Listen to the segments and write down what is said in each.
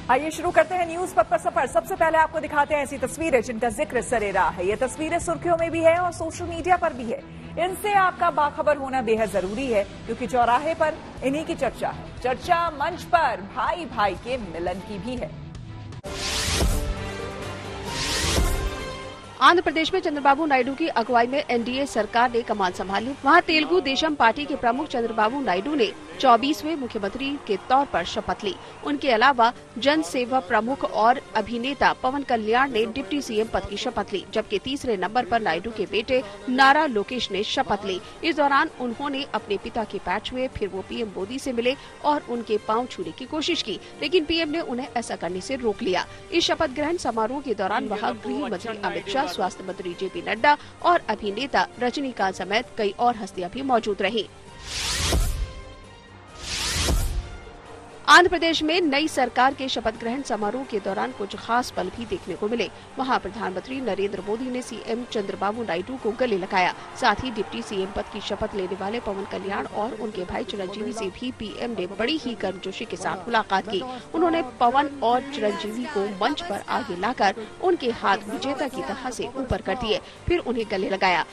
आइए शुरू करते हैं न्यूज पर सफर। सबसे पहले आपको दिखाते हैं ऐसी तस्वीरें जिनका जिक्र सरेराह है। ये तस्वीरें सुर्खियों में भी है और सोशल मीडिया पर भी है। इनसे आपका बाखबर होना बेहद जरूरी है, क्योंकि चौराहे पर इन्हीं की चर्चा है। चर्चा मंच पर भाई भाई के मिलन की भी है। आंध्र प्रदेश में चंद्रबाबू नायडू की अगुवाई में एनडीए सरकार ने कमान संभाली। वहां तेलुगु देशम पार्टी के प्रमुख चंद्रबाबू नायडू ने 24वें मुख्यमंत्री के तौर पर शपथ ली। उनके अलावा जन सेवा प्रमुख और अभिनेता पवन कल्याण ने डिप्टी सीएम पद की शपथ ली, जबकि तीसरे नंबर पर नायडू के बेटे नारा लोकेश ने शपथ ली। इस दौरान उन्होंने अपने पिता के पैर छुए, फिर वो पीएम मोदी से मिले और उनके पांव छूने की कोशिश की, लेकिन पीएम ने उन्हें ऐसा करने से रोक लिया। इस शपथ ग्रहण समारोह के दौरान वहां गृह मंत्री अमित शाह, स्वास्थ्य मंत्री जेपी नड्डा और अभिनेता रजनीकांत समेत कई और हस्तियां भी मौजूद रहीं। आंध्र प्रदेश में नई सरकार के शपथ ग्रहण समारोह के दौरान कुछ खास पल भी देखने को मिले। वहां प्रधानमंत्री नरेंद्र मोदी ने सीएम चंद्रबाबू नायडू को गले लगाया। साथ ही डिप्टी सीएम पद की शपथ लेने वाले पवन कल्याण और उनके भाई चिरंजीवी से भी पीएम ने बड़ी ही गर्मजोशी के साथ मुलाकात की। उन्होंने पवन और चिरंजीवी को मंच पर आगे लाकर उनके हाथ विजेता की तरह से ऊपर कर दिए, फिर उन्हें गले लगाया।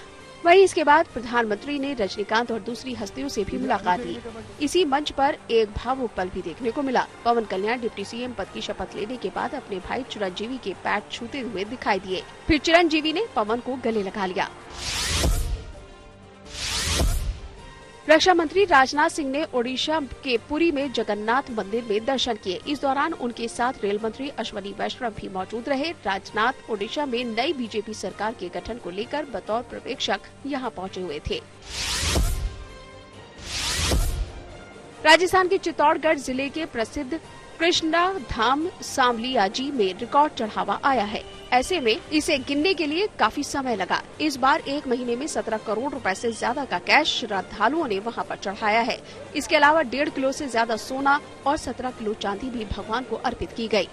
वहीं इसके बाद प्रधानमंत्री ने रजनीकांत और दूसरी हस्तियों से भी मुलाकात की। इसी मंच पर एक भावुक पल भी देखने को मिला। पवन कल्याण डिप्टी सीएम पद की शपथ लेने के बाद अपने भाई चिरंजीवी के पैर छूते हुए दिखाई दिए, फिर चिरंजीवी ने पवन को गले लगा लिया। रक्षा मंत्री राजनाथ सिंह ने ओडिशा के पुरी में जगन्नाथ मंदिर में दर्शन किए। इस दौरान उनके साथ रेल मंत्री अश्वनी वैष्णव भी मौजूद रहे। राजनाथ ओडिशा में नई बीजेपी सरकार के गठन को लेकर बतौर पर्यवेक्षक यहां पहुंचे हुए थे। राजस्थान के चित्तौड़गढ़ जिले के प्रसिद्ध कृष्णा धाम सांवलियाजी में रिकॉर्ड चढ़ावा आया है। ऐसे में इसे गिनने के लिए काफी समय लगा। इस बार एक महीने में 17 करोड़ रुपए से ज्यादा का कैश श्रद्धालुओं ने वहां पर चढ़ाया है। इसके अलावा 1.5 किलो से ज्यादा सोना और 17 किलो चांदी भी भगवान को अर्पित की गई।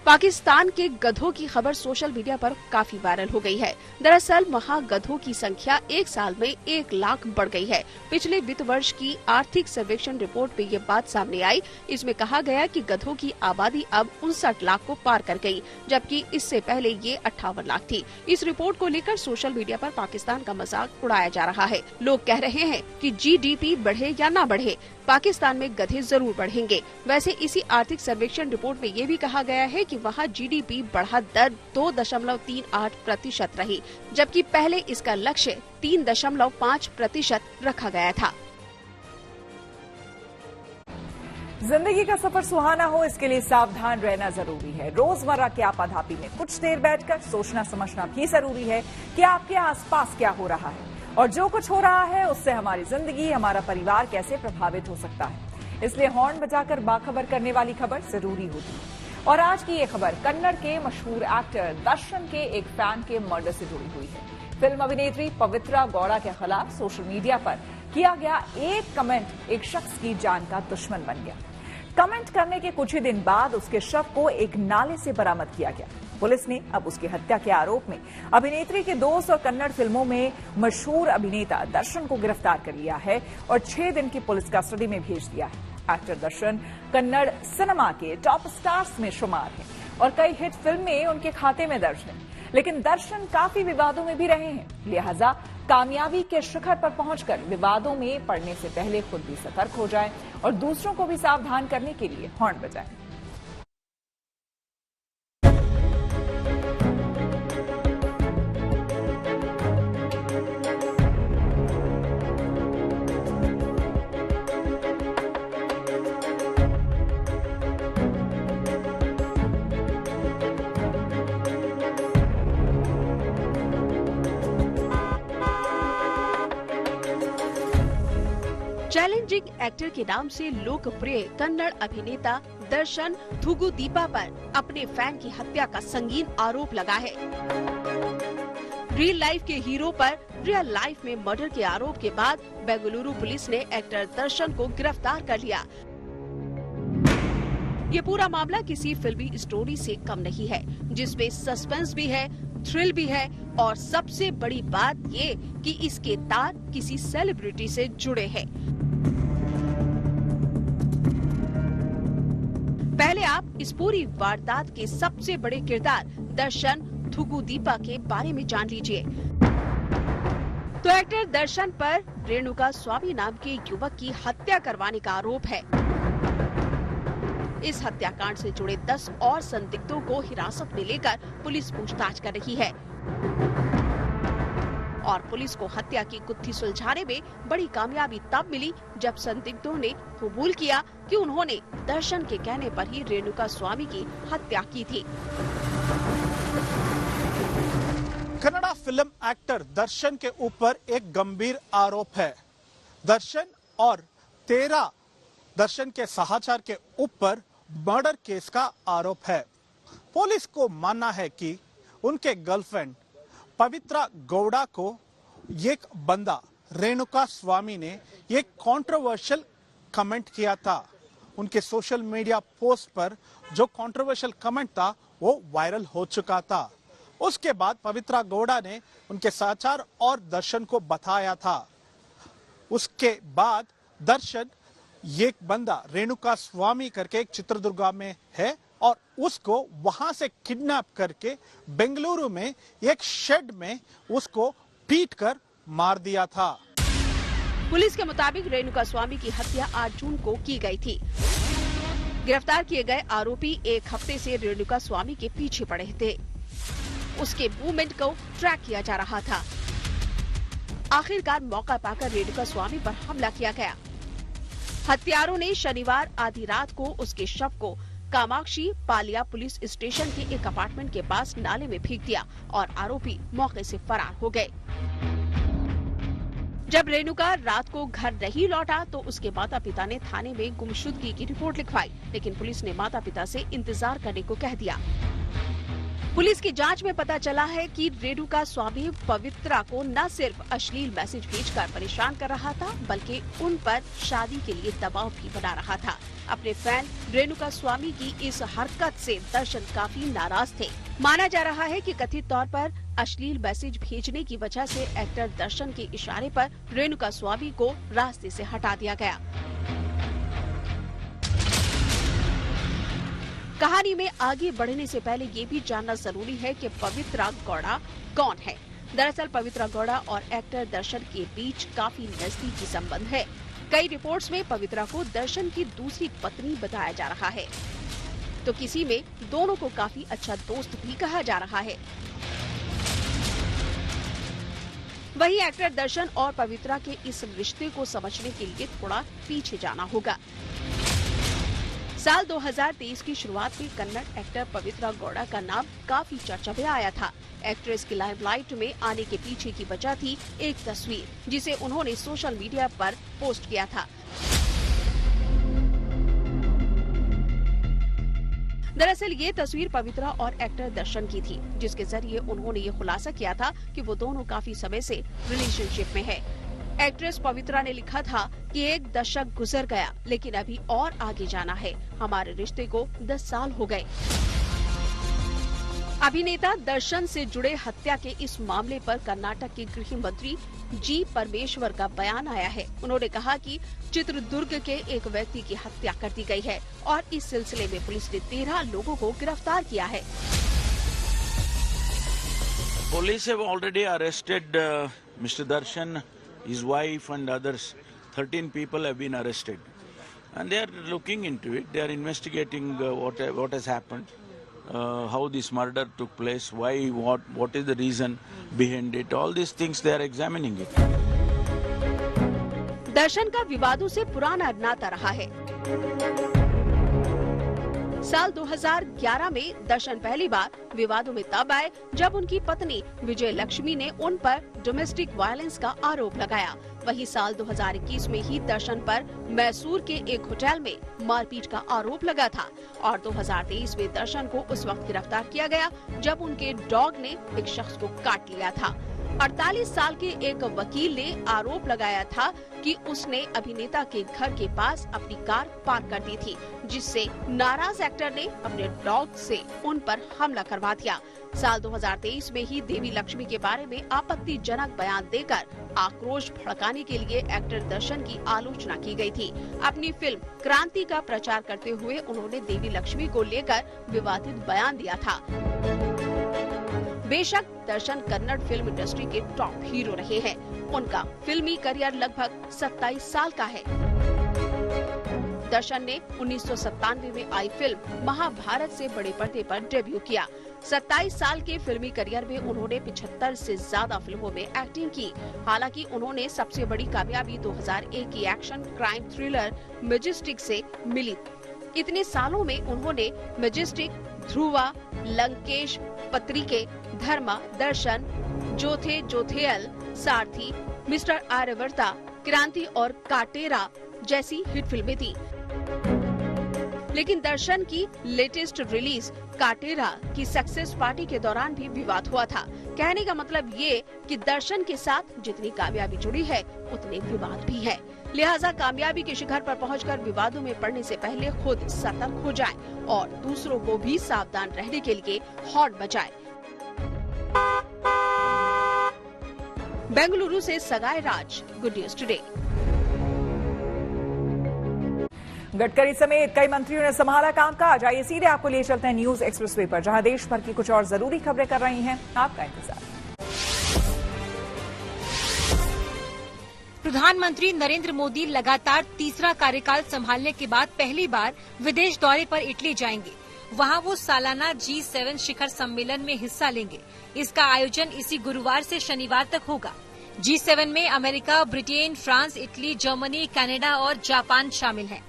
पाकिस्तान के गधों की खबर सोशल मीडिया पर काफी वायरल हो गई है। दरअसल वहां गधों की संख्या एक साल में 1 लाख बढ़ गई है। पिछले वित्त वर्ष की आर्थिक सर्वेक्षण रिपोर्ट में ये बात सामने आई। इसमें कहा गया कि गधों की आबादी अब 59 लाख को पार कर गई, जबकि इससे पहले ये 58 लाख थी। इस रिपोर्ट को लेकर सोशल मीडिया पर पाकिस्तान का मजाक उड़ाया जा रहा है। लोग कह रहे हैं कि जीडीपी बढ़े या न बढ़े, पाकिस्तान में गधे जरूर बढ़ेंगे। वैसे इसी आर्थिक सर्वेक्षण रिपोर्ट में ये भी कहा गया है कि वहां जीडीपी बढ़त दर 2.38% रही, जबकि पहले इसका लक्ष्य 3.5% रखा गया था। जिंदगी का सफर सुहाना हो, इसके लिए सावधान रहना जरूरी है। रोजमर्रा की आपाधापी में कुछ देर बैठकर सोचना समझना भी जरूरी है कि आपके आसपास क्या हो रहा है और जो कुछ हो रहा है उससे हमारी जिंदगी, हमारा परिवार कैसे प्रभावित हो सकता है। इसलिए हॉर्न बजाकर बाखबर करने वाली खबर जरूरी होती है। और आज की ये खबर कन्नड़ के मशहूर एक्टर दर्शन के एक फैन के मर्डर से जुड़ी हुई है। फिल्म अभिनेत्री पवित्रा गौड़ा के खिलाफ सोशल मीडिया पर किया गया एक कमेंट एक शख्स की जान का दुश्मन बन गया। कमेंट करने के कुछ ही दिन बाद उसके शव को एक नाले से बरामद किया गया। पुलिस ने अब उसकी हत्या के आरोप में अभिनेत्री के दोस्त और कन्नड़ फिल्मों में मशहूर अभिनेता दर्शन को गिरफ्तार कर लिया है और 6 दिन की पुलिस कस्टडी में भेज दिया है। एक्टर दर्शन कन्नड़ सिनेमा के टॉप स्टार्स में शुमार हैं और कई हिट फिल्में उनके खाते में दर्ज हैं। लेकिन दर्शन काफी विवादों में भी रहे हैं, लिहाजा कामयाबी के शिखर पर पहुंचकर विवादों में पड़ने से पहले खुद भी सतर्क हो जाएं और दूसरों को भी सावधान करने के लिए हॉर्न बजाएं। चैलेंजिंग एक्टर के नाम से लोकप्रिय कन्नड़ अभिनेता दर्शन थुगुदीपा पर अपने फैन की हत्या का संगीन आरोप लगा है। रियल लाइफ के हीरो पर रियल लाइफ में मर्डर के आरोप के बाद बेंगलुरु पुलिस ने एक्टर दर्शन को गिरफ्तार कर लिया। ये पूरा मामला किसी फिल्मी स्टोरी से कम नहीं है, जिसमें सस्पेंस भी है, थ्रिल भी है और सबसे बड़ी बात ये कि इसके तार किसी सेलिब्रिटी से जुड़े हैं। आप इस पूरी वारदात के सबसे बड़े किरदार दर्शन थुगु दीपा के बारे में जान लीजिए। तो एक्टर दर्शन पर रेणुका स्वामी नाम के युवक की हत्या करवाने का आरोप है। इस हत्याकांड से जुड़े 10 और संदिग्धों को हिरासत में लेकर पुलिस पूछताछ कर रही है और पुलिस को हत्या की गुत्थी सुलझाने में बड़ी कामयाबी तब मिली जब संदिग्धों ने कबूल किया कि उन्होंने दर्शन के कहने पर ही रेणुका स्वामी की हत्या की थी। कन्नड़ा फिल्म एक्टर दर्शन के ऊपर एक गंभीर आरोप है। दर्शन और 13 दर्शन के सहचर के ऊपर मर्डर केस का आरोप है। पुलिस को मानना है कि उनके गर्लफ्रेंड पवित्रा गौड़ा को एक बंदा रेणुका स्वामी ने एक कंट्रोवर्शियल कमेंट किया था। उनके सोशल मीडिया पोस्ट पर जो कंट्रोवर्शियल कमेंट था वो वायरल हो चुका था। उसके बाद पवित्रा गौड़ा ने उनके सहचर और दर्शन को बताया था। उसके बाद दर्शन एक बंदा रेणुका स्वामी करके एक चित्रदुर्गा में है और उसको वहां से किडनैप करके बेंगलुरु में एक शेड में उसको पीट कर मार दिया था। पुलिस के मुताबिक रेणुका स्वामी की हत्या 8 जून को की गई थी। गिरफ्तार किए गए आरोपी एक हफ्ते से रेणुका स्वामी के पीछे पड़े थे। उसके मूवमेंट को ट्रैक किया जा रहा था। आखिरकार मौका पाकर रेणुका स्वामी पर हमला किया गया। हत्यारों ने शनिवार आधी रात को उसके शव को कामाक्षी पालिया पुलिस स्टेशन के एक अपार्टमेंट के पास नाले में फेंक दिया और आरोपी मौके से फरार हो गए। जब रेणुका रात को घर नहीं लौटा तो उसके माता पिता ने थाने में गुमशुदगी की रिपोर्ट लिखवाई, लेकिन पुलिस ने माता पिता से इंतजार करने को कह दिया। पुलिस की जांच में पता चला है कि रेणुका स्वामी पवित्रा को न सिर्फ अश्लील मैसेज भेजकर परेशान कर रहा था, बल्कि उन पर शादी के लिए दबाव भी बना रहा था। अपने फैन रेणुका स्वामी की इस हरकत से दर्शन काफी नाराज थे। माना जा रहा है कि कथित तौर पर अश्लील मैसेज भेजने की वजह से एक्टर दर्शन के इशारे पर रेणुका स्वामी को रास्ते से हटा दिया गया। कहानी में आगे बढ़ने से पहले ये भी जानना जरूरी है कि पवित्रा गौड़ा कौन है। दरअसल पवित्रा गौड़ा और एक्टर दर्शन के बीच काफी नजदीकी संबंध है। कई रिपोर्ट्स में पवित्रा को दर्शन की दूसरी पत्नी बताया जा रहा है, तो किसी में दोनों को काफी अच्छा दोस्त भी कहा जा रहा है। वहीं एक्टर दर्शन और पवित्रा के इस रिश्ते को समझने के लिए थोड़ा पीछे जाना होगा। साल 2023 की शुरुआत में कन्नड़ एक्टर पवित्रा गौड़ा का नाम काफी चर्चा में आया था। एक्ट्रेस की लाइमलाइट में आने के पीछे की वजह थी एक तस्वीर, जिसे उन्होंने सोशल मीडिया पर पोस्ट किया था। दरअसल ये तस्वीर पवित्रा और एक्टर दर्शन की थी, जिसके जरिए उन्होंने ये खुलासा किया था कि वो दोनों काफी समय से रिलेशनशिप में है। एक्ट्रेस पवित्रा ने लिखा था कि 1 दशक गुजर गया, लेकिन अभी और आगे जाना है। हमारे रिश्ते को 10 साल हो गए। अभिनेता दर्शन से जुड़े हत्या के इस मामले पर कर्नाटक के गृह मंत्री जी परमेश्वर का बयान आया है। उन्होंने कहा कि चित्रदुर्ग के एक व्यक्ति की हत्या कर दी गई है और इस सिलसिले में पुलिस ने 13 लोगों को गिरफ्तार किया है। Police have already arrested Mr. Darshan, his wife and others. 13 people have been arrested. And they are looking into it. They are investigating what has happened, how this murder took place, why, what is the reason behind it. All these things they are examining it. दर्शन का विवादों से पुराना नाता रहा है। साल 2011 में दर्शन पहली बार विवादों में तब आए जब उनकी पत्नी विजय लक्ष्मी ने उन पर डोमेस्टिक वायलेंस का आरोप लगाया। वहीं साल 2021 में ही दर्शन पर मैसूर के एक होटल में मारपीट का आरोप लगा था और 2023 में दर्शन को उस वक्त गिरफ्तार किया गया जब उनके डॉग ने एक शख्स को काट लिया था। 48 साल के एक वकील ने आरोप लगाया था कि उसने अभिनेता के घर के पास अपनी कार पार्क कर दी थी, जिससे नाराज एक्टर ने अपने डॉग से उन पर हमला करवा दिया। साल 2023 में ही देवी लक्ष्मी के बारे में आपत्तिजनक बयान देकर आक्रोश भड़काने के लिए एक्टर दर्शन की आलोचना की गई थी। अपनी फिल्म क्रांति का प्रचार करते हुए उन्होंने देवी लक्ष्मी को लेकर विवादित बयान दिया था। बेशक दर्शन कन्नड़ फिल्म इंडस्ट्री के टॉप हीरो रहे हैं। उनका फिल्मी करियर लगभग 27 साल का है। दर्शन ने 1997 में आई फिल्म महाभारत से बड़े पर्दे पर डेब्यू किया। 27 साल के फिल्मी करियर में उन्होंने 75 से ज्यादा फिल्मों में एक्टिंग की। हालांकि उन्होंने सबसे बड़ी कामयाबी 2001 की एक्शन क्राइम थ्रिलर मैजेस्टिक से मिली। इतने सालों में उन्होंने मैजेस्टिक, ध्रुवा, लंकेश, पत्रिके, धर्मा, दर्शन, जोथे जोथेयल, सारथी, मिस्टर आर्यवर्ता, क्रांति और काटेरा जैसी हिट फिल्में थी। लेकिन दर्शन की लेटेस्ट रिलीज काटेरा की सक्सेस पार्टी के दौरान भी विवाद हुआ था। कहने का मतलब ये कि दर्शन के साथ जितनी कामयाबी जुड़ी है उतने विवाद भी है। लिहाजा कामयाबी के शिखर पर पहुंचकर विवादों में पड़ने से पहले खुद सतर्क हो जाएं और दूसरों को भी सावधान रहने के लिए हॉट बजाएं। बेंगलुरु से सगाई राज, गुड न्यूज टुडे। गडकरी समेत कई मंत्रियों ने संभाला कामकाज। आइए सीधे आपको ले चलते हैं न्यूज एक्सप्रेसवे पर, जहां देश भर की कुछ और जरूरी खबरें कर रही हैं आपका इंतजार। प्रधानमंत्री नरेंद्र मोदी लगातार तीसरा कार्यकाल संभालने के बाद पहली बार विदेश दौरे पर इटली जाएंगे। वहां वो सालाना G7 शिखर सम्मेलन में हिस्सा लेंगे। इसका आयोजन इसी गुरुवार से शनिवार तक होगा। G7 में America, Britain, France, Italy, Germany, Canada और जापान शामिल हैं।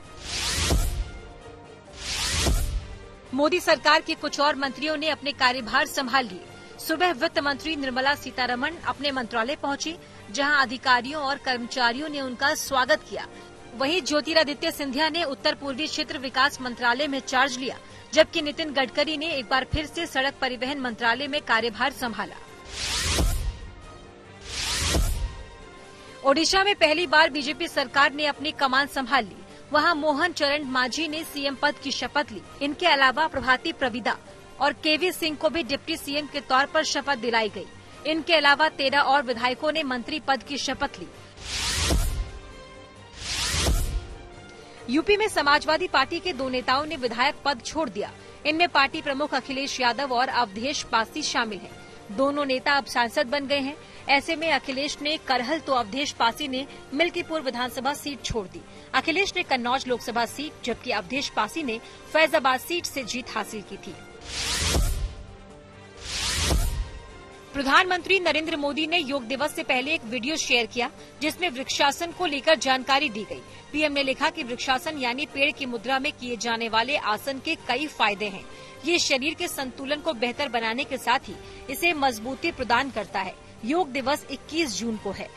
मोदी सरकार के कुछ और मंत्रियों ने अपने कार्यभार संभाल लिए। सुबह वित्त मंत्री निर्मला सीतारमण अपने मंत्रालय पहुंची, जहां अधिकारियों और कर्मचारियों ने उनका स्वागत किया। वहीं ज्योतिरादित्य सिंधिया ने उत्तर पूर्वी क्षेत्र विकास मंत्रालय में चार्ज लिया, जबकि नितिन गडकरी ने एक बार फिर से सड़क परिवहन मंत्रालय में कार्यभार संभाला। ओडिशा में पहली बार बीजेपी सरकार ने अपनी कमान संभाल ली। वहां मोहन चरण मांझी ने सीएम पद की शपथ ली। इनके अलावा प्रभाती प्रविदा और केवी सिंह को भी डिप्टी सीएम के तौर पर शपथ दिलाई गई। इनके अलावा 13 और विधायकों ने मंत्री पद की शपथ ली। यूपी में समाजवादी पार्टी के 2 नेताओं ने विधायक पद छोड़ दिया। इनमें पार्टी प्रमुख अखिलेश यादव और अवधेश पासी शामिल हैं। दोनों नेता अब सांसद बन गए हैं। ऐसे में अखिलेश ने करहल तो अवधेश पासी ने मिल्कीपुर विधानसभा सीट छोड़ दी। अखिलेश ने कन्नौज लोकसभा सीट, जबकि अवधेश पासी ने फैजाबाद सीट से जीत हासिल की थी। प्रधानमंत्री नरेंद्र मोदी ने योग दिवस से पहले एक वीडियो शेयर किया, जिसमें वृक्षासन को लेकर जानकारी दी गई। पीएम ने लिखा कि वृक्षासन यानी पेड़ की मुद्रा में किए जाने वाले आसन के कई फायदे हैं। ये शरीर के संतुलन को बेहतर बनाने के साथ ही इसे मजबूती प्रदान करता है। योग दिवस 21 जून को है।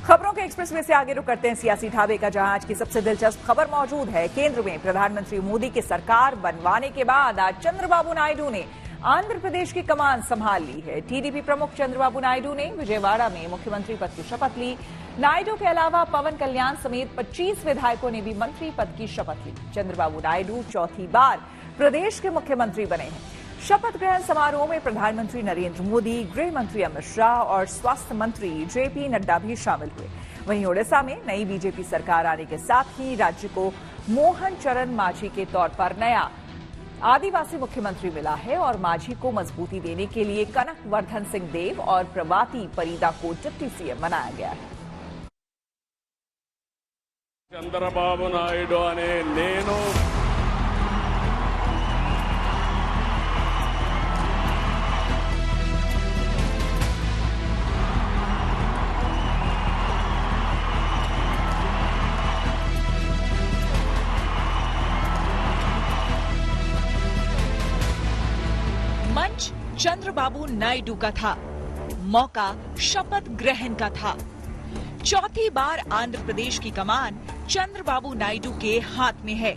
खबरों के एक्सप्रेस में से आगे रुक करते हैं सियासी ढाबे का, जहां आज की सबसे दिलचस्प खबर मौजूद है। केंद्र में प्रधानमंत्री मोदी की सरकार बनवाने के बाद आज चंद्रबाबू नायडू ने आंध्र प्रदेश की कमान संभाल ली है। टीडीपी प्रमुख चंद्रबाबू नायडू ने विजयवाड़ा में मुख्यमंत्री पद की शपथ ली। नायडू के अलावा पवन कल्याण समेत 25 विधायकों ने भी मंत्री पद की शपथ ली। चंद्रबाबू नायडू चौथी बार प्रदेश के मुख्यमंत्री बने हैं। शपथ ग्रहण समारोह में प्रधानमंत्री नरेंद्र मोदी, गृह मंत्री अमित शाह और स्वास्थ्य मंत्री जेपी नड्डा भी शामिल हुए। वहीं ओडिशा में नई बीजेपी सरकार आने के साथ ही राज्य को मोहन चरण मांझी के तौर पर नया आदिवासी मुख्यमंत्री मिला है और मांझी को मजबूती देने के लिए कनक वर्धन सिंह देव और प्रभाती परिदा को डिप्टी सीएम बनाया गया है। चंद्रबाबू नायडू अने नेनु मंच चंद्रबाबू नायडू का था, मौका शपथ ग्रहण का था। चौथी बार आंध्र प्रदेश की कमान चंद्रबाबू नायडू के हाथ में है।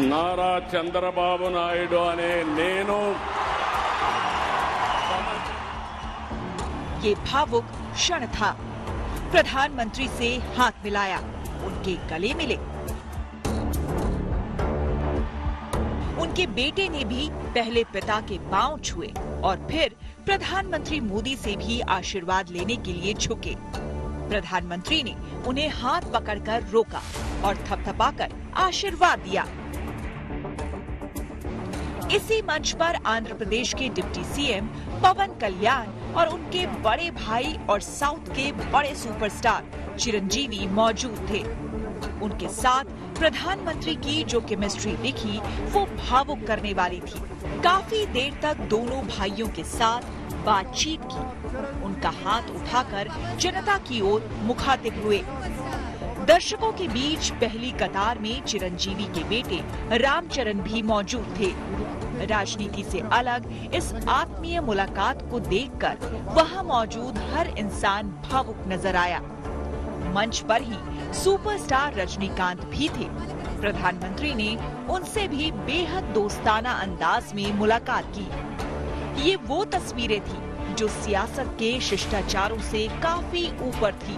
नारा चंद्रबाबू नायडू अने नेनु ये भावुक क्षण था। प्रधानमंत्री से हाथ मिलाया, उनके गले मिले। उनके बेटे ने भी पहले पिता के पांव छुए और फिर प्रधानमंत्री मोदी से भी आशीर्वाद लेने के लिए झुके। प्रधानमंत्री ने उन्हें हाथ पकड़कर रोका और थपथपाकर आशीर्वाद दिया। इसी मंच पर आंध्र प्रदेश के डिप्टी सीएम पवन कल्याण और उनके बड़े भाई और साउथ के बड़े सुपरस्टार चिरंजीवी मौजूद थे। उनके साथ प्रधानमंत्री की जो केमिस्ट्री दिखी वो भावुक करने वाली थी। काफी देर तक दोनों भाइयों के साथ बातचीत की। उनका हाथ उठाकर जनता की ओर मुखातिब हुए। दर्शकों के बीच पहली कतार में चिरंजीवी के बेटे रामचरण भी मौजूद थे। राजनीति से अलग इस आत्मीय मुलाकात को देखकर वहां मौजूद हर इंसान भावुक नजर आया। मंच पर ही सुपरस्टार रजनीकांत भी थे। प्रधानमंत्री ने उनसे भी बेहद दोस्ताना अंदाज में मुलाकात की। ये वो तस्वीरें थी जो सियासत के शिष्टाचारों से काफी ऊपर थी।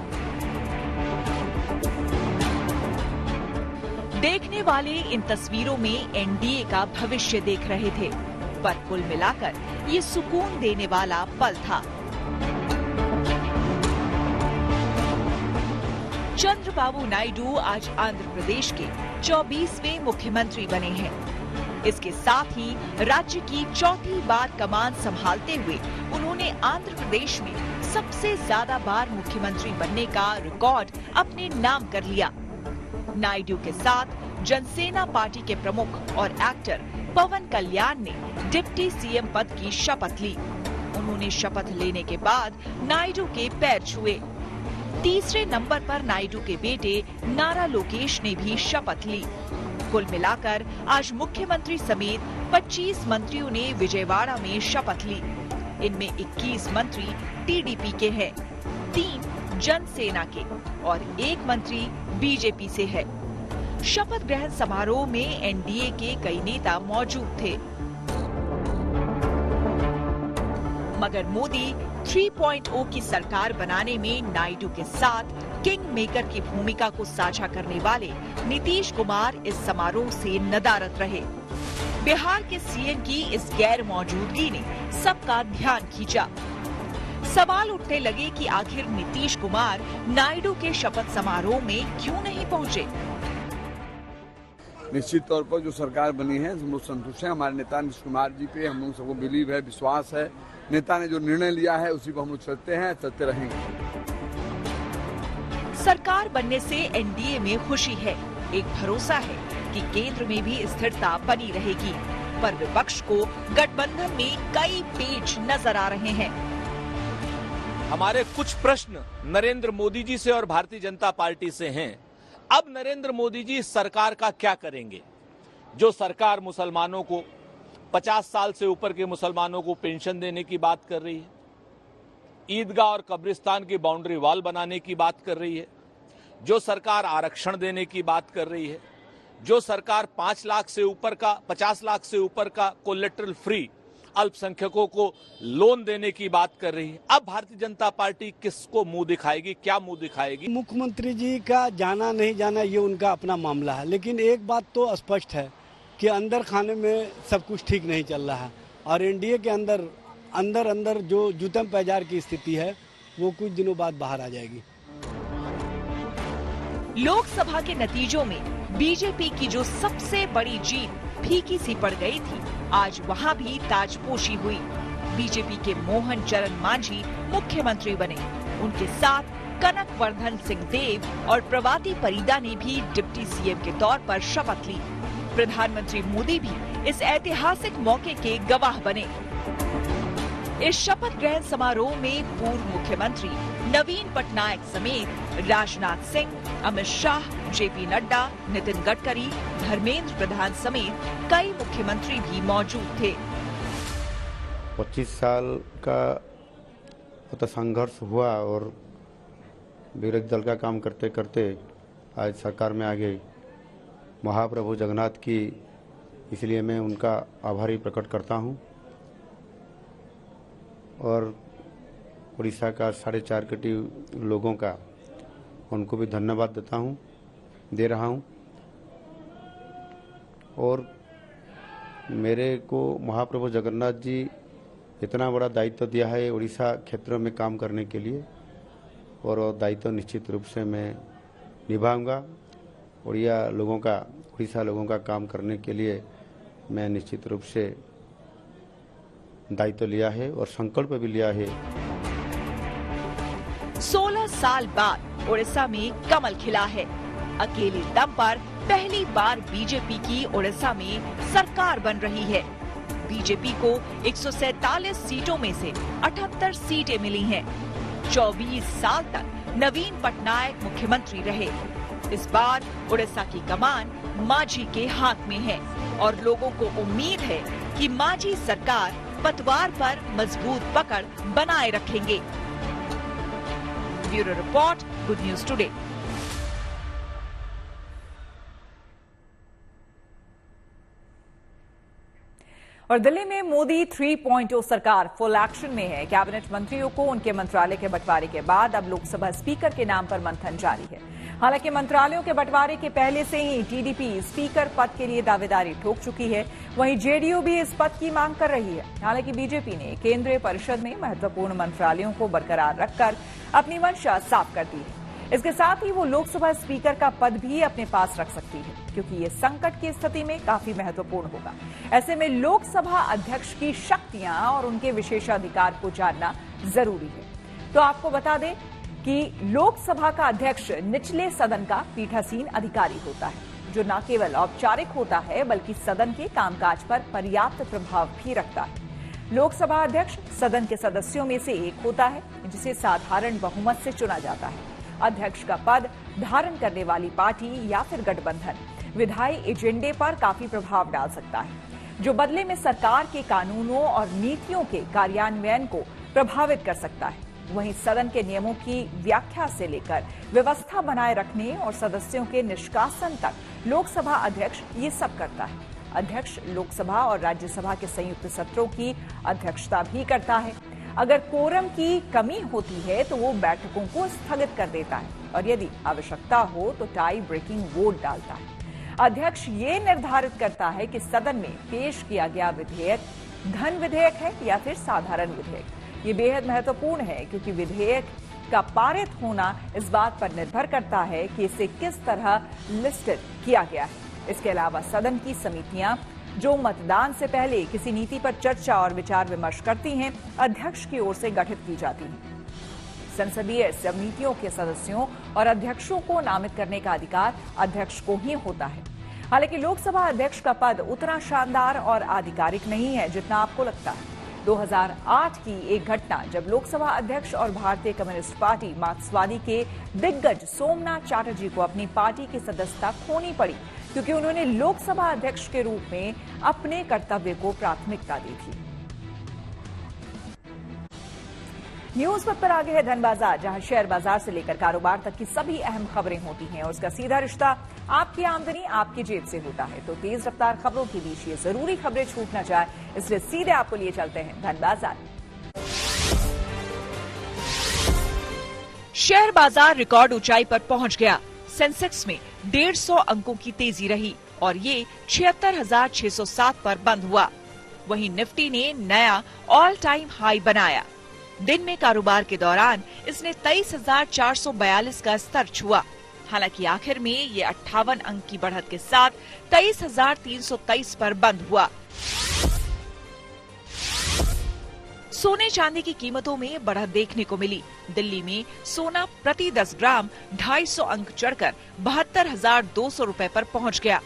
देखने वाले इन तस्वीरों में एनडीए का भविष्य देख रहे थे, पर कुल मिलाकर ये सुकून देने वाला पल था। चंद्रबाबू नायडू आज आंध्र प्रदेश के 24वें मुख्यमंत्री बने हैं। इसके साथ ही राज्य की चौथी बार कमान संभालते हुए उन्होंने आंध्र प्रदेश में सबसे ज्यादा बार मुख्यमंत्री बनने का रिकॉर्ड अपने नाम कर लिया। नायडू के साथ जनसेना पार्टी के प्रमुख और एक्टर पवन कल्याण ने डिप्टी सीएम पद की शपथ ली। उन्होंने शपथ लेने के बाद नायडू के पैर छुए। तीसरे नंबर पर नायडू के बेटे नारा लोकेश ने भी शपथ ली। कुल मिलाकर आज मुख्यमंत्री समेत 25 मंत्रियों ने विजयवाड़ा में शपथ ली। इनमें 21 मंत्री टीडीपी के हैं, 3 जनसेना के और 1 मंत्री बीजेपी से है। शपथ ग्रहण समारोह में एनडीए के कई नेता मौजूद थे, मगर मोदी 3.0 की सरकार बनाने में नायडू के साथ किंग मेकर की भूमिका को साझा करने वाले नीतीश कुमार इस समारोह से नदारद रहे। बिहार के सीएम की इस गैर मौजूदगी ने सबका ध्यान खींचा। सवाल उठने लगे कि आखिर नीतीश कुमार नायडू के शपथ समारोह में क्यों नहीं पहुंचे। निश्चित तौर पर जो सरकार बनी है हम लोग संतुष्ट हैं। हमारे नेता नीतीश कुमार जी पे हम लोग सबको बिलीव है, विश्वास है। नेता ने जो निर्णय लिया है उसी पर हम लोग चलते हैं, चलते रहेंगे। सरकार बनने से एनडीए में खुशी है। एक भरोसा है कि केंद्र में भी स्थिरता बनी रहेगी, पर विपक्ष को गठबंधन में कई पेच नजर आ रहे हैं। हमारे कुछ प्रश्न नरेंद्र मोदी जी से और भारतीय जनता पार्टी से हैं। अब नरेंद्र मोदी जी सरकार का क्या करेंगे? जो सरकार मुसलमानों को 50 साल से ऊपर के मुसलमानों को पेंशन देने की बात कर रही है, ईदगाह और कब्रिस्तान की बाउंड्री वॉल बनाने की बात कर रही है, जो सरकार आरक्षण देने की बात कर रही है, जो सरकार 5 लाख से ऊपर का 50 लाख से ऊपर का कोलेटरल फ्री अल्पसंख्यकों को लोन देने की बात कर रही है। अब भारतीय जनता पार्टी किसको मुंह दिखाएगी, क्या मुंह दिखाएगी? मुख्यमंत्री जी का जाना नहीं जाना ये उनका अपना मामला है, लेकिन एक बात तो स्पष्ट है कि अंदर खाने में सब कुछ ठीक नहीं चल रहा है और एनडीए के अंदर जो जूतम पैजार की स्थिति है वो कुछ दिनों बाद बाहर आ जाएगी। लोकसभा के नतीजों में बीजेपी की जो सबसे बड़ी जीत फीकी सी पड़ गई थी, आज वहां भी ताजपोशी हुई। बीजेपी के मोहन चरण मांझी मुख्यमंत्री बने। उनके साथ कनक वर्धन सिंह देव और प्रभाती परिदा ने भी डिप्टी सीएम के तौर पर शपथ ली। प्रधानमंत्री मोदी भी इस ऐतिहासिक मौके के गवाह बने। इस शपथ ग्रहण समारोह में पूर्व मुख्यमंत्री नवीन पटनायक समेत राजनाथ सिंह, अमित शाह, जेपी नड्डा, नितिन गडकरी, धर्मेंद्र प्रधान समेत कई मुख्यमंत्री भी मौजूद थे। 25 साल का संघर्ष हुआ और विरोधी दल का काम करते करते आज सरकार में आ गई। महाप्रभु जगन्नाथ की इसलिए मैं उनका आभारी प्रकट करता हूं और उड़ीसा का 4.5 कोटि लोगों का, उनको भी धन्यवाद दे रहा हूँ। और मेरे को महाप्रभु जगन्नाथ जी इतना बड़ा दायित्व दिया है उड़ीसा क्षेत्र में काम करने के लिए, और वो दायित्व निश्चित रूप से मैं निभाऊंगा। उड़ीसा लोगों का काम करने के लिए मैं निश्चित रूप से दायित्व लिया है और संकल्प भी लिया है। 16 साल बाद उड़ीसा में कमल खिला है। अकेले दम पर पहली बार बीजेपी की उड़ीसा में सरकार बन रही है। बीजेपी को 147 सीटों में से 78 सीटें मिली हैं। 24 साल तक नवीन पटनायक मुख्यमंत्री रहे। इस बार उड़ीसा की कमान मांझी के हाथ में है और लोगों को उम्मीद है कि मांझी सरकार पतवार पर मजबूत पकड़ बनाए रखेंगे। Bureau report, good news today. और दिल्ली में मोदी 3.0 सरकार फुल एक्शन में है। कैबिनेट मंत्रियों को उनके मंत्रालय के बंटवारे के बाद अब लोकसभा स्पीकर के नाम पर मंथन जारी है। हालांकि मंत्रालयों के बंटवारे के पहले से ही टीडीपी स्पीकर पद के लिए दावेदारी ठोक चुकी है। वहीं जेडीयू भी इस पद की मांग कर रही है। हालांकि बीजेपी ने केंद्रीय परिषद में महत्वपूर्ण मंत्रालयों को बरकरार रखकर अपनी मंशा साफ कर दी है। इसके साथ ही वो लोकसभा स्पीकर का पद भी अपने पास रख सकती है, क्योंकि ये संकट की स्थिति में काफी महत्वपूर्ण होगा। ऐसे में लोकसभा अध्यक्ष की शक्तियां और उनके विशेषाधिकार को जानना जरूरी है। तो आपको बता दें कि लोकसभा का अध्यक्ष निचले सदन का पीठासीन अधिकारी होता है, जो न केवल औपचारिक होता है बल्कि सदन के कामकाज पर पर्याप्त प्रभाव भी रखता है। लोकसभा अध्यक्ष सदन के सदस्यों में से एक होता है, जिसे साधारण बहुमत से चुना जाता है। अध्यक्ष का पद धारण करने वाली पार्टी या फिर गठबंधन विधायी एजेंडे पर काफी प्रभाव डाल सकता है, जो बदले में सरकार के कानूनों और नीतियों के कार्यान्वयन को प्रभावित कर सकता है। वहीं सदन के नियमों की व्याख्या से लेकर व्यवस्था बनाए रखने और सदस्यों के निष्कासन तक लोकसभा अध्यक्ष ये सब करता है। अध्यक्ष लोकसभा और राज्यसभा के संयुक्त सत्रों की अध्यक्षता भी करता है। अगर कोरम की कमी होती है तो वो बैठकों को स्थगित कर देता है और यदि आवश्यकता हो तो टाई ब्रेकिंग वोट डालता है। अध्यक्ष ये निर्धारित करता है कि सदन में पेश किया गया विधेयक धन विधेयक है या फिर साधारण विधेयक। ये बेहद महत्वपूर्ण है, क्योंकि विधेयक का पारित होना इस बात पर निर्भर करता है कि इसे किस तरह लिस्टेड किया गया है। इसके अलावा सदन की समितियां जो मतदान से पहले किसी नीति पर चर्चा और विचार विमर्श करती हैं, अध्यक्ष की ओर से गठित की जाती हैं। संसदीय समितियों के सदस्यों और अध्यक्षों को नामित करने का अधिकार अध्यक्ष को ही होता है। हालांकि लोकसभा अध्यक्ष का पद उतना शानदार और आधिकारिक नहीं है जितना आपको लगता है। 2008 की एक घटना, जब लोकसभा अध्यक्ष और भारतीय कम्युनिस्ट पार्टी मार्क्सवादी के दिग्गज सोमनाथ चटर्जी को अपनी पार्टी की सदस्यता खोनी पड़ी, क्योंकि उन्होंने लोकसभा अध्यक्ष के रूप में अपने कर्तव्य को प्राथमिकता दी थी। न्यूज पर आगे है धन बाजार, जहां शेयर बाजार से लेकर कारोबार तक की सभी अहम खबरें होती हैं और उसका सीधा रिश्ता आपकी आमदनी आपकी जेब से होता है। तो तेज रफ्तार खबरों के बीच ये जरूरी खबरें छूट न जाए, इसलिए सीधे आपको लिए चलते हैं धन बाजार। शेयर बाजार रिकॉर्ड ऊंचाई पर पहुंच गया। सेंसेक्स में 150 अंकों की तेजी रही और ये 76,607 पर बंद हुआ। वहीं निफ्टी ने नया ऑल टाइम हाई बनाया। दिन में कारोबार के दौरान इसने 23,442 का स्तर छुआ। हालांकि आखिर में ये 58 अंक की बढ़त के साथ 23,323 पर बंद हुआ। सोने चांदी की कीमतों में बढ़त देखने को मिली। दिल्ली में सोना प्रति 10 ग्राम 250 अंक चढ़कर 72,200 रुपए पर पहुंच गया।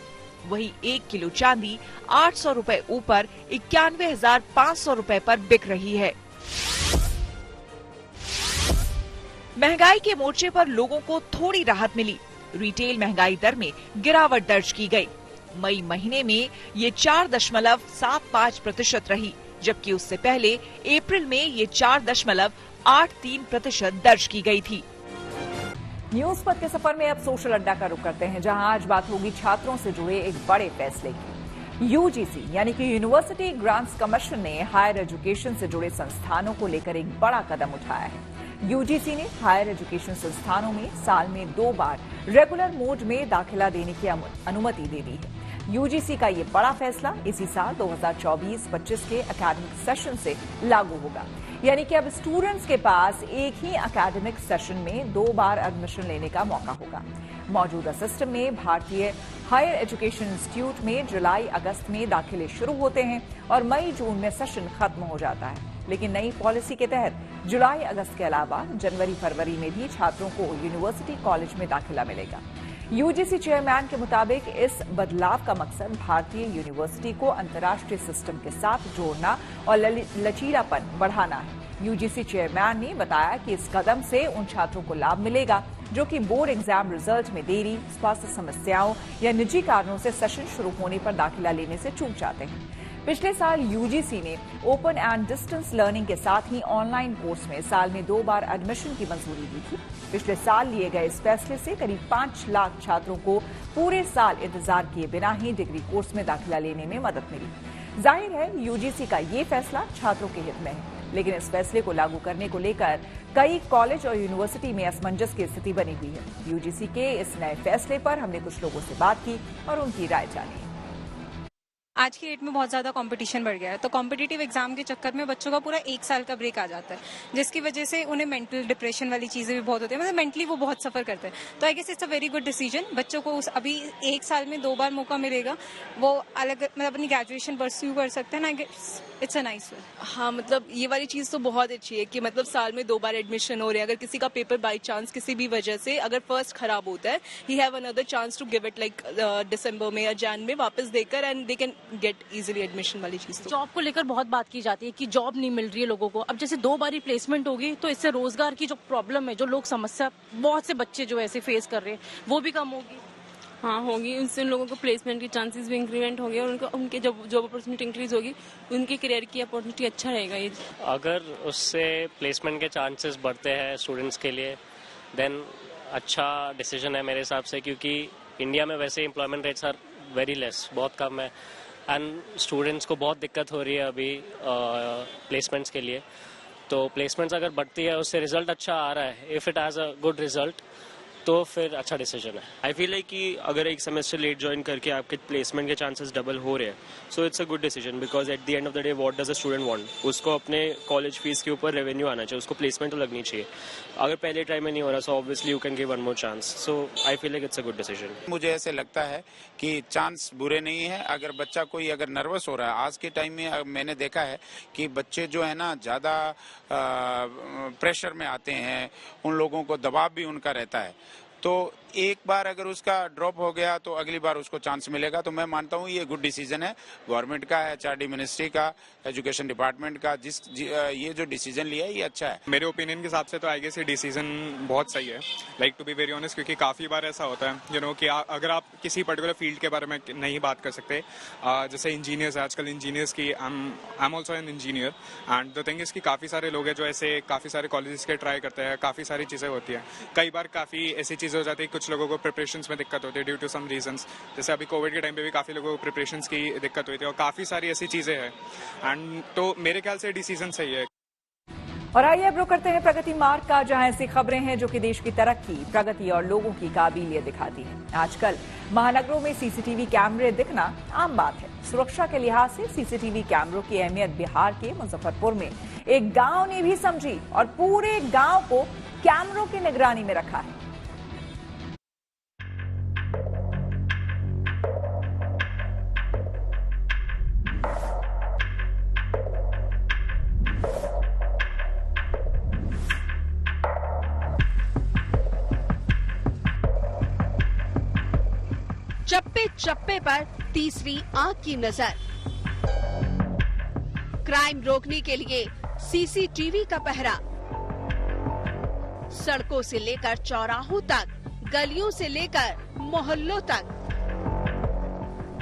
वहीं 1 किलो चांदी 800 रुपए ऊपर 91,500 रुपए पर बिक रही है। महंगाई के मोर्चे पर लोगों को थोड़ी राहत मिली। रिटेल महंगाई दर में गिरावट दर्ज की गई। मई महीने में ये 4.75% रही, जबकि उससे पहले अप्रैल में ये 4.83% दर्ज की गई थी। न्यूज पथ के सफर में अब सोशल अड्डा का रुख करते हैं, जहां आज बात होगी छात्रों से जुड़े एक बड़े फैसले की। यूजीसी यानी कि यूनिवर्सिटी ग्रांट्स कमीशन ने हायर एजुकेशन से जुड़े संस्थानों को लेकर एक बड़ा कदम उठाया है। यूजीसी ने हायर एजुकेशन संस्थानों में साल में 2 बार रेगुलर मोड में दाखिला देने की अनुमति दे दी है। यूजीसी का ये बड़ा फैसला इसी साल 2024-25 के एकेडमिक सेशन से लागू होगा, यानी कि अब स्टूडेंट्स के पास एक ही एकेडमिक सेशन में 2 बार एडमिशन लेने का मौका होगा। मौजूदा सिस्टम में भारतीय हायर एजुकेशन इंस्टीट्यूट में जुलाई-अगस्त में दाखिले शुरू होते हैं और मई-जून में सेशन खत्म हो जाता है, लेकिन नई पॉलिसी के तहत जुलाई-अगस्त के अलावा जनवरी-फरवरी में भी छात्रों को यूनिवर्सिटी कॉलेज में दाखिला मिलेगा। यूजीसी चेयरमैन के मुताबिक इस बदलाव का मकसद भारतीय यूनिवर्सिटी को अंतर्राष्ट्रीय सिस्टम के साथ जोड़ना और लचीलापन बढ़ाना है। यूजीसी चेयरमैन ने बताया कि इस कदम से उन छात्रों को लाभ मिलेगा जो कि बोर्ड एग्जाम रिजल्ट में देरी, स्वास्थ्य समस्याओं या निजी कारणों से सेशन शुरू होने पर दाखिला लेने से चूक जाते हैं। पिछले साल यूजीसी ने ओपन एंड डिस्टेंस लर्निंग के साथ ही ऑनलाइन कोर्स में साल में 2 बार एडमिशन की मंजूरी दी थी। पिछले साल लिए गए इस फैसले से करीब 5 लाख छात्रों को पूरे साल इंतजार किए बिना ही डिग्री कोर्स में दाखिला लेने में मदद मिली। जाहिर है यूजीसी का ये फैसला छात्रों के हित में है, लेकिन इस फैसले को लागू करने को लेकर कई कॉलेज और यूनिवर्सिटी में असमंजस की स्थिति बनी हुई है। यूजीसी के इस नए फैसले पर हमने कुछ लोगों से बात की और उनकी राय जानी। आज की डेट में बहुत ज्यादा कंपटीशन बढ़ गया है, तो कॉम्पिटिटिव एग्जाम के चक्कर में बच्चों का पूरा 1 साल का ब्रेक आ जाता है, जिसकी वजह से उन्हें मेंटल डिप्रेशन वाली चीजें भी बहुत होती है, मतलब मेंटली वो बहुत सफर करते हैं। तो I guess it's a very good decision. बच्चों को अभी 1 साल में 2 बार मौका मिलेगा, वो अलग मतलब अपनी ग्रेजुएशन परस्यू कर सकते हैं। I guess it's a nice way. हाँ, मतलब ये वाली चीज तो बहुत अच्छी है कि मतलब साल में 2 बार एडमिशन हो रहे हैं। अगर किसी का पेपर बाई चांस किसी भी वजह से अगर फर्स्ट खराब होता है, he have another chance to give it like December में या जैन में वापस देकर, and they can get easily admission वाली चीज। जॉब को लेकर बहुत बात की जाती है कि जॉब नहीं मिल रही है लोगों को। अब जैसे 2 बारी प्लेसमेंट होगी तो इससे रोजगार की जो प्रॉब्लम है, जो लोग समस्या बहुत से बच्चे जो ऐसे फेस कर रहे हैं, वो भी कम होगी। हाँ होगी, उनसे उन लोगों को प्लेसमेंट के चांसेस भी इंक्रीमेंट होंगे और उनके जब अपॉर्चुनिटी इंक्रीज होगी, उनके करियर की अपॉर्चुनिटी अच्छा रहेगा। ये अगर उससे प्लेसमेंट के चांसेस बढ़ते हैं स्टूडेंट्स के लिए, देन अच्छा डिसीजन है मेरे हिसाब से, क्योंकि इंडिया में वैसे employment rates are very less, बहुत कम है, एंड स्टूडेंट्स को बहुत दिक्कत हो रही है अभी प्लेसमेंट्स के लिए। तो प्लेसमेंट्स अगर बढ़ती है, उससे रिजल्ट अच्छा आ रहा है, if it has a good result, तो फिर अच्छा डिसीजन है। आई फील लाइक कि अगर एक सेमेस्टर लेट ज्वाइन करके आपके प्लेसमेंट के चांसेस डबल हो रहे हैं, so it's a good decision, because at the end of the day what does a student want? उसको अपने कॉलेज फीस के ऊपर रेवेन्यू आना चाहिए, उसको प्लेसमेंट तो लगनी चाहिए। अगर पहले ट्राई में नहीं हो रहा, so obviously you can give one more chance. So I feel like it's a good decision. मुझे ऐसे लगता है कि चांस बुरे नहीं है। अगर बच्चा कोई अगर नर्वस हो रहा है, आज के टाइम में मैंने देखा है कि बच्चे जो है ना ज्यादा प्रेशर में आते हैं, उन लोगों को दबाव भी उनका रहता है, तो एक बार अगर उसका ड्रॉप हो गया तो अगली बार उसको चांस मिलेगा। तो मैं मानता हूँ ये गुड डिसीजन है गवर्नमेंट का, एचआरडी मिनिस्ट्री का, एजुकेशन डिपार्टमेंट का, ये जो डिसीजन लिया है ये अच्छा है। मेरे ओपिनियन के हिसाब से तो आई गेस ये डिसीजन बहुत सही है, like to be very honest, क्योंकि काफ़ी बार ऐसा होता है कि अगर आप किसी पर्टिकुलर फील्ड के बारे में नहीं बात कर सकते, जैसे इंजीनियर्स, आजकल इंजीनियर्स की, I am also an engineer, and the thing is कि काफ़ी सारे लोग हैं जो ऐसे काफ़ी सारे कॉलेजेस के ट्राई करते हैं, काफ़ी सारी चीज़ें होती हैं। कई बार काफ़ी ऐसी चीज़ें हो जाती है, कुछ लोगों को प्रिपरेशंस में दिक्कत होती है ड्यू टू सम रीजंस, जैसे अभी कोविड के टाइम पे भी काफ़ी लोगों को प्रिपरेशंस की दिक्कत हुई थी, और काफ़ी सारी ऐसी चीज़ें हैं, एंड तो मेरे ख्याल से डिसीजन सही है। और आइए अब रुक करते हैं प्रगति मार्ग का, जहां ऐसी खबरें हैं जो कि देश की तरक्की, प्रगति और लोगों की काबिलियत दिखाती हैं। आजकल महानगरों में सीसीटीवी कैमरे दिखना आम बात है। सुरक्षा के लिहाज से सीसीटीवी कैमरों की अहमियत बिहार के मुजफ्फरपुर में एक गांव ने भी समझी और पूरे गांव को कैमरों की निगरानी में रखा है। चप्पे चप्पे पर तीसरी आंख की नजर। क्राइम रोकने के लिए सीसीटीवी का पहरा। सड़कों से लेकर चौराहों तक, गलियों से लेकर मोहल्लों तक,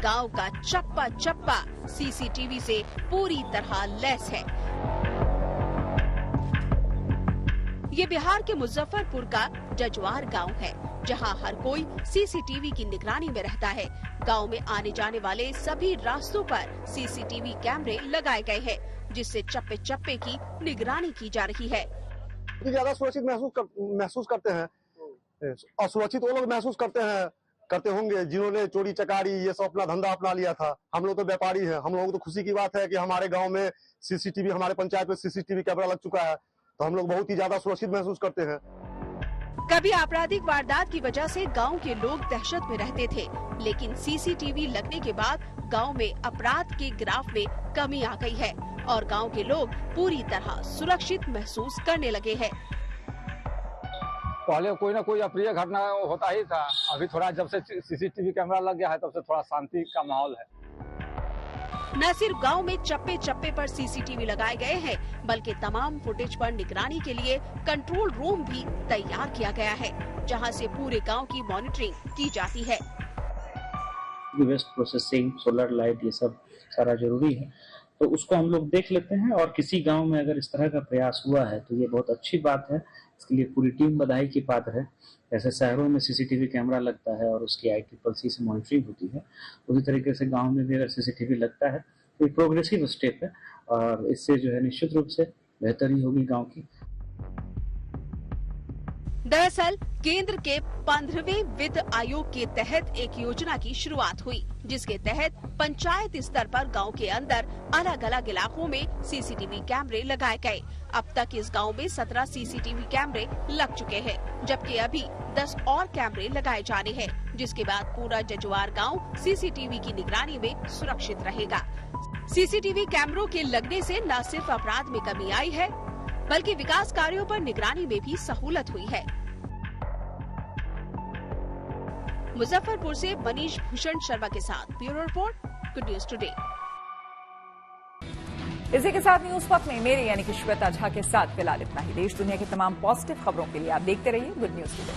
गांव का चप्पा चप्पा सीसीटीवी से पूरी तरह लैस है। ये बिहार के मुजफ्फरपुर का जजवार गांव है, जहां हर कोई सीसीटीवी की निगरानी में रहता है। गांव में आने जाने वाले सभी रास्तों पर सीसीटीवी कैमरे लगाए गए हैं, जिससे चप्पे चप्पे की निगरानी की जा रही है। ज्यादा सुरक्षित महसूस करते हैं, असुरक्षित वो लोग महसूस करते होंगे जिन्होंने चोरी चकारी ये सब अपना धंधा अपना लिया था। हम लोग तो व्यापारी हैं, हम लोग तो खुशी की बात है कि हमारे गांव में सीसीटीवी, हमारे पंचायत में सीसीटीवी कैमरा लग चुका है, तो हम लोग बहुत ही ज्यादा सुरक्षित महसूस करते हैं। कभी आपराधिक वारदात की वजह से गांव के लोग दहशत में रहते थे, लेकिन सीसीटीवी लगने के बाद गांव में अपराध के ग्राफ में कमी आ गई है और गांव के लोग पूरी तरह सुरक्षित महसूस करने लगे हैं। पहले कोई ना कोई अप्रिय घटना होता ही था, अभी थोड़ा जब से सीसीटीवी कैमरा लग गया है तब से थोड़ा शांति का माहौल है। न सिर्फ गांव में चप्पे चप्पे पर सीसीटीवी लगाए गए हैं, बल्कि तमाम फुटेज पर निगरानी के लिए कंट्रोल रूम भी तैयार किया गया है, जहां से पूरे गांव की मॉनिटरिंग की जाती है। वेस्ट प्रोसेसिंग, सोलर लाइट, ये सब सारा जरूरी है, तो उसको हम लोग देख लेते हैं। और किसी गांव में अगर इस तरह का प्रयास हुआ है तो ये बहुत अच्छी बात है, इसके लिए पूरी टीम बधाई की पात्र है। जैसे शहरों में सीसीटीवी कैमरा लगता है और उसकी ICCC से मॉनिटरिंग होती है, उसी तरीके से गांव में भी अगर सीसीटीवी लगता है तो ये प्रोग्रेसिव स्टेप है और इससे जो है निश्चित रूप से बेहतरी होगी गांव की। दरअसल केंद्र के 15वें वित्त आयोग के तहत एक योजना की शुरुआत हुई, जिसके तहत पंचायत स्तर पर गांव के अंदर अलग अलग इलाकों में सीसीटीवी कैमरे लगाए गए। अब तक इस गांव में 17 सीसीटीवी कैमरे लग चुके हैं, जबकि अभी 10 और कैमरे लगाए जाने हैं, जिसके बाद पूरा जजुआर गांव सीसीटीवी की निगरानी में सुरक्षित रहेगा। सीसीटीवी कैमरों के लगने से न सिर्फ अपराध में कमी आई है, बल्कि विकास कार्यों पर निगरानी में भी सहूलत हुई है। मुजफ्फरपुर से मनीष भूषण शर्मा के साथ bureau report, good news today. इसी के साथ न्यूज पक में मेरे यानी कि श्वेता झा के साथ फिलहाल इतना ही। देश दुनिया की तमाम पॉजिटिव खबरों के लिए आप देखते रहिए गुड न्यूज टुडे।